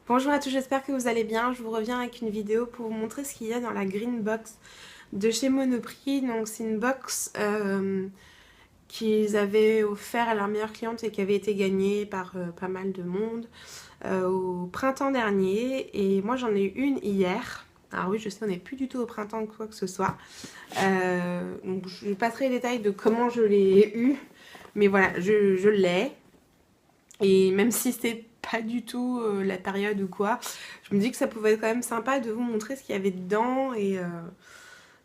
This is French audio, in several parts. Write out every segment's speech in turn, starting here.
Bonjour à tous, j'espère que vous allez bien. Je vous reviens avec une vidéo pour vous montrer ce qu'il y a dans la Green Box de chez Monoprix. Donc c'est une box qu'ils avaient offert à leurs meilleures clientes et qui avait été gagnée par pas mal de monde au printemps dernier. Et moi j'en ai eu une hier. Alors oui, je sais, on n'est plus du tout au printemps ou quoi que ce soit. Donc je passerai les détails de comment je l'ai eu. Mais voilà, je l'ai. Et même si c'est pas du tout la période ou quoi, je me dis que ça pouvait être quand même sympa de vous montrer ce qu'il y avait dedans et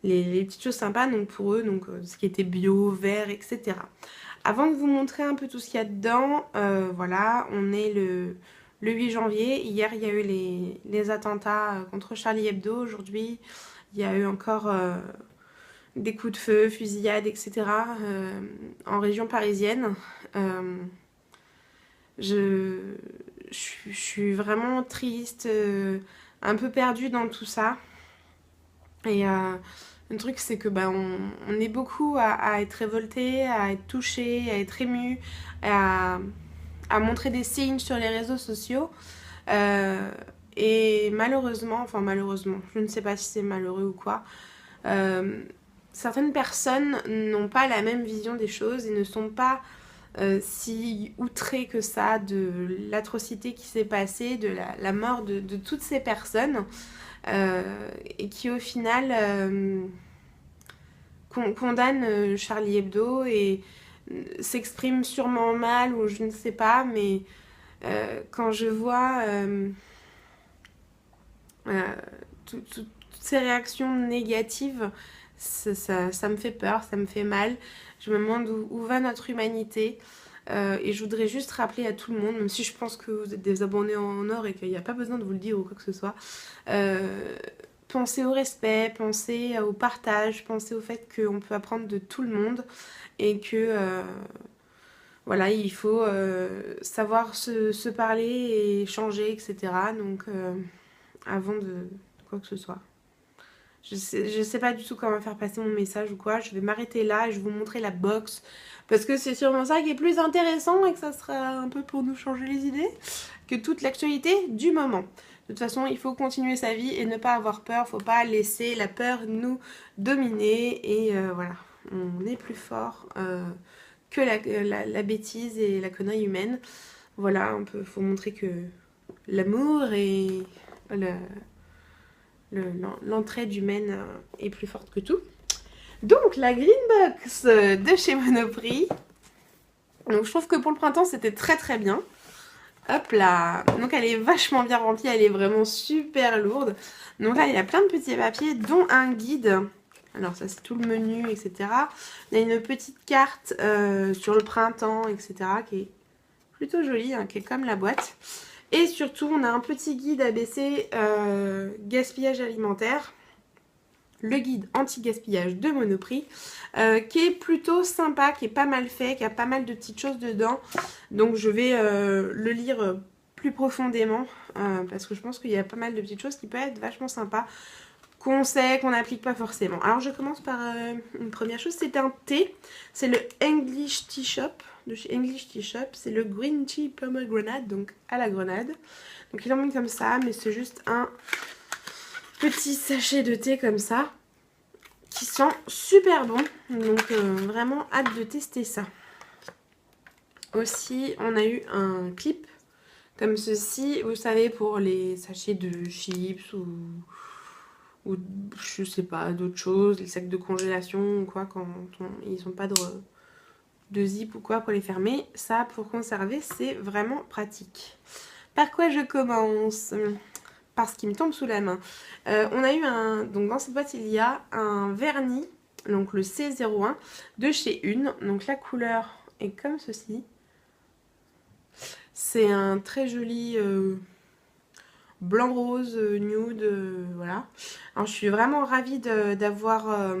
les petites choses sympas donc pour eux, donc ce qui était bio, vert, etc. Avant de vous montrer un peu tout ce qu'il y a dedans, voilà, on est le 8 janvier. Hier, il y a eu les attentats contre Charlie Hebdo. Aujourd'hui, il y a eu encore des coups de feu, fusillades, etc. En région parisienne. Je, je suis vraiment triste, un peu perdue dans tout ça. Et le truc, c'est que on est beaucoup à être révolté, à être touché, à être ému, à, à montrer des signes sur les réseaux sociaux. Euh, et malheureusement, je ne sais pas si c'est malheureux ou quoi, euh, certaines personnes n'ont pas la même vision des choses et ne sont pas si outré que ça de l'atrocité qui s'est passée, de la mort de toutes ces personnes, et qui au final condamnent Charlie Hebdo et s'expriment sûrement mal ou je ne sais pas, mais quand je vois euh, toutes ces réactions négatives, ça me fait peur, ça me fait mal. Je me demande où va notre humanité. Et je voudrais juste rappeler à tout le monde, même si je pense que vous êtes des abonnés en or et qu'il n'y a pas besoin de vous le dire ou quoi que ce soit, pensez au respect, pensez au partage, pensez au fait qu'on peut apprendre de tout le monde et que voilà, il faut savoir se parler et changer, etc. Donc avant de quoi que ce soit. Je sais pas du tout comment faire passer mon message ou quoi. Je vais m'arrêter là et je vais vous montrer la box. Parce que c'est sûrement ça qui est plus intéressant et que ça sera un peu pour nous changer les idées que toute l'actualité du moment. De toute façon, il faut continuer sa vie et ne pas avoir peur. Faut pas laisser la peur nous dominer. Et voilà, on est plus fort que la bêtise et la connerie humaine. Voilà, faut montrer que l'amour et le, l'entraide humaine est plus forte que tout. Donc la Green Box de chez Monoprix. Donc je trouve que pour le printemps c'était très très bien. Hop là. Donc elle est vachement bien remplie, elle est vraiment super lourde. Donc là il y a plein de petits papiers dont un guide. Alors ça c'est tout le menu, etc. Il y a une petite carte sur le printemps, etc. qui est plutôt jolie, hein, qui est comme la boîte. Et surtout, on a un petit guide ABC gaspillage alimentaire, le guide anti-gaspillage de Monoprix, qui est plutôt sympa, qui est pas mal fait, qui a pas mal de petites choses dedans. Donc je vais le lire plus profondément, parce que je pense qu'il y a pas mal de petites choses qui peuvent être vachement sympas, qu'on sait, qu'on n'applique pas forcément. Alors je commence par une première chose, c'est un thé, c'est le English Tea Shop, de chez English Tea Shop, c'est le Green Tea Pomegranate, donc à la grenade. Donc il en met comme ça, mais c'est juste un petit sachet de thé comme ça, qui sent super bon, donc vraiment hâte de tester ça. Aussi, on a eu un clip comme ceci, vous savez, pour les sachets de chips ou je sais pas, d'autres choses, les sacs de congélation ou quoi, quand ils n'ont pas de zip ou quoi pour les fermer. Ça, pour conserver, c'est vraiment pratique. Par quoi je commence? Parce qu'il me tombe sous la main. On a eu donc dans cette boîte, il y a un vernis, donc le C01 de chez Une. Donc la couleur est comme ceci. C'est un très joli blanc-rose, nude, voilà. Alors je suis vraiment ravie d'avoir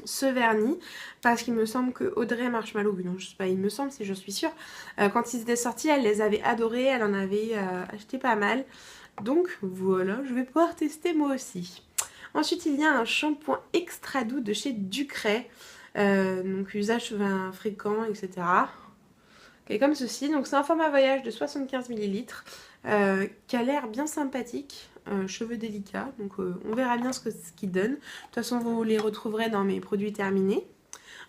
ce vernis parce qu'il me semble que Audrey Marshmallow, non je sais pas, il me semble si je suis sûre, quand ils étaient sortis elle les avait adorés, elle en avait acheté pas mal, donc voilà, je vais pouvoir tester moi aussi. Ensuite il y a un shampoing extra doux de chez Ducray, donc usage fréquent, etc. qui est comme ceci, donc c'est un format voyage de 75 ml, qui a l'air bien sympathique. Cheveux délicats, donc on verra bien ce qu'il donne. De toute façon, vous les retrouverez dans mes produits terminés.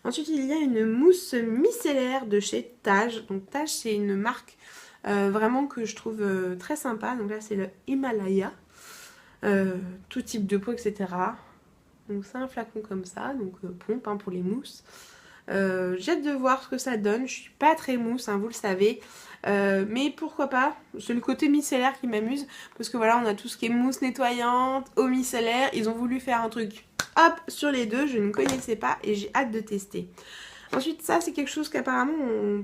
Ensuite, il y a une mousse micellaire de chez Taj. Donc Taj, c'est une marque vraiment que je trouve très sympa. Donc là, c'est le Himalaya. Tout type de peau, etc. Donc c'est un flacon comme ça, donc pompe hein, pour les mousses. J'ai hâte de voir ce que ça donne. Je suis pas très mousse, hein, vous le savez. Mais pourquoi pas, c'est le côté micellaire qui m'amuse. Parce que voilà, on a tout ce qui est mousse nettoyante, eau micellaire. Ils ont voulu faire un truc hop sur les deux, je ne connaissais pas et j'ai hâte de tester. Ensuite, ça c'est quelque chose qu'apparemment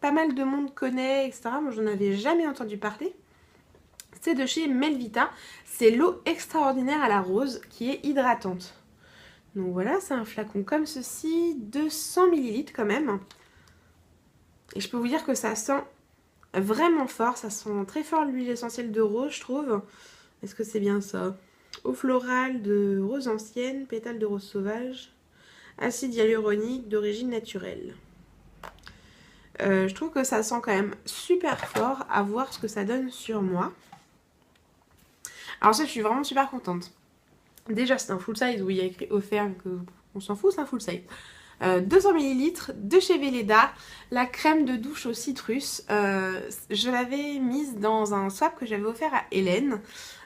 pas mal de monde connaît, etc. Moi j'en avais jamais entendu parler. C'est de chez Melvita. C'est l'eau extraordinaire à la rose qui est hydratante. Donc voilà, c'est un flacon comme ceci, 200 ml quand même. Et je peux vous dire que ça sent vraiment fort, ça sent très fort l'huile essentielle de rose, je trouve. Est-ce que c'est bien ça? Eau florale de rose ancienne, pétales de rose sauvage, acide hyaluronique d'origine naturelle. Je trouve que ça sent quand même super fort, à voir ce que ça donne sur moi. Alors ça, je suis vraiment super contente. Déjà, c'est un full size où il y a écrit offert, donc on s'en fout, c'est un full size. 200 ml de chez Velleda, la crème de douche au citrus. Je l'avais mise dans un swap que j'avais offert à Hélène,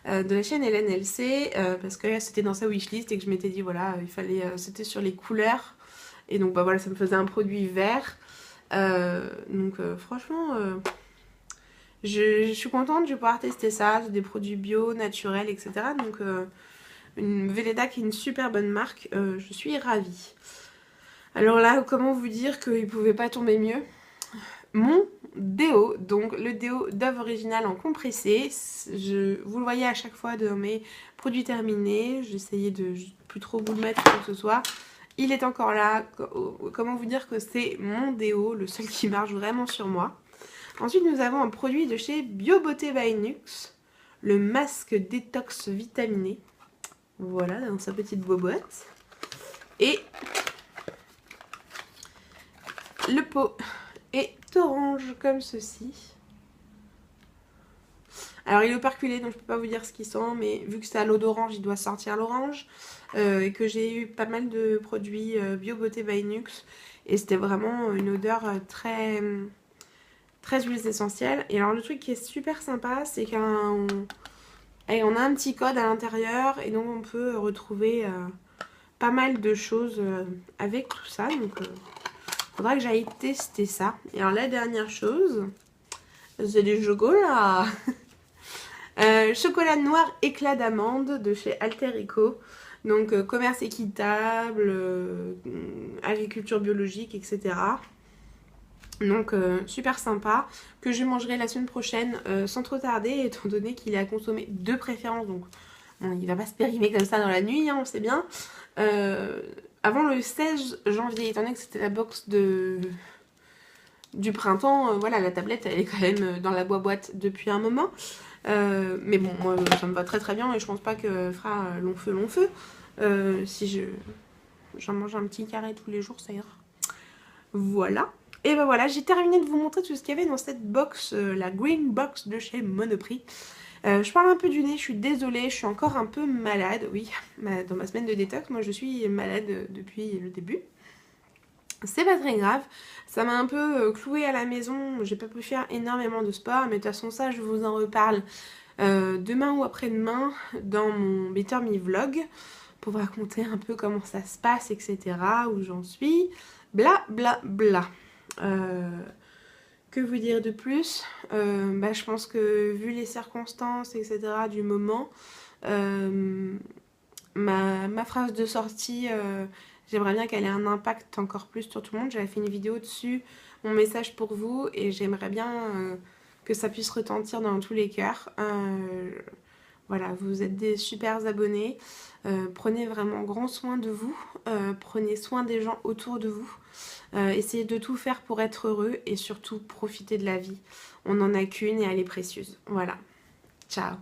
de la chaîne Hélène LC, parce que c'était dans sa wishlist et que je m'étais dit, voilà, il fallait, c'était sur les couleurs. Et donc, bah voilà, ça me faisait un produit vert. Donc, franchement, je suis contente, je vais pouvoir tester ça. C'est des produits bio, naturels, etc. Donc, une Velleda qui est une super bonne marque, je suis ravie. Alors là, comment vous dire qu'il ne pouvait pas tomber mieux? Mon déo, donc le déo Dove Original en compressé, vous le voyez à chaque fois dans mes produits terminés, j'essayais de plus trop vous le mettre quoi que ce soit. Il est encore là, comment vous dire que c'est mon déo, le seul qui marche vraiment sur moi. Ensuite, nous avons un produit de chez BioBeauté by Nux, le masque détox vitaminé. Voilà, dans sa petite boîte. Et le pot est orange comme ceci. Alors il est operculé donc je peux pas vous dire ce qu'il sent, mais vu que c'est à l'eau d'orange il doit sortir l'orange. Et que j'ai eu pas mal de produits BioBeauté by Nux. Et c'était vraiment une odeur très huiles essentielles. Et alors le truc qui est super sympa, c'est qu'on a un petit code à l'intérieur. Et donc on peut retrouver pas mal de choses avec tout ça. Donc faudra que j'aille tester ça. Et alors la dernière chose, c'est du chocolat. Chocolat noir éclat d'amande de chez Alter Eco. Donc commerce équitable, agriculture biologique, etc. Donc super sympa, que je mangerai la semaine prochaine sans trop tarder, étant donné qu'il est à consommer de préférence. Donc bon, il va pas se périmer comme ça dans la nuit, hein, on sait bien. Avant le 16 janvier, étant donné que c'était la box du printemps, voilà, la tablette elle est quand même dans la boîte depuis un moment. Mais bon, moi ça me va très très bien et je pense pas que fera long feu. Si j'en mange un petit carré tous les jours, ça ira. Voilà. Et ben voilà, j'ai terminé de vous montrer tout ce qu'il y avait dans cette box, la Green Box de chez Monoprix. Je parle un peu du nez, je suis désolée, je suis encore un peu malade. Oui, dans ma semaine de détox, moi je suis malade depuis le début. C'est pas très grave, ça m'a un peu clouée à la maison, j'ai pas pu faire énormément de sport, mais de toute façon ça je vous en reparle demain ou après-demain dans mon Better Me Vlog pour vous raconter un peu comment ça se passe, etc., où j'en suis, bla bla bla. Que vous dire de plus? Je pense que vu les circonstances, etc., du moment, ma phrase de sortie, j'aimerais bien qu'elle ait un impact encore plus sur tout le monde. J'avais fait une vidéo dessus, mon message pour vous, et j'aimerais bien que ça puisse retentir dans tous les cœurs. Voilà, vous êtes des super abonnés. Prenez vraiment grand soin de vous. Prenez soin des gens autour de vous. Essayez de tout faire pour être heureux et surtout profitez de la vie. On n'en a qu'une et elle est précieuse. Voilà. Ciao.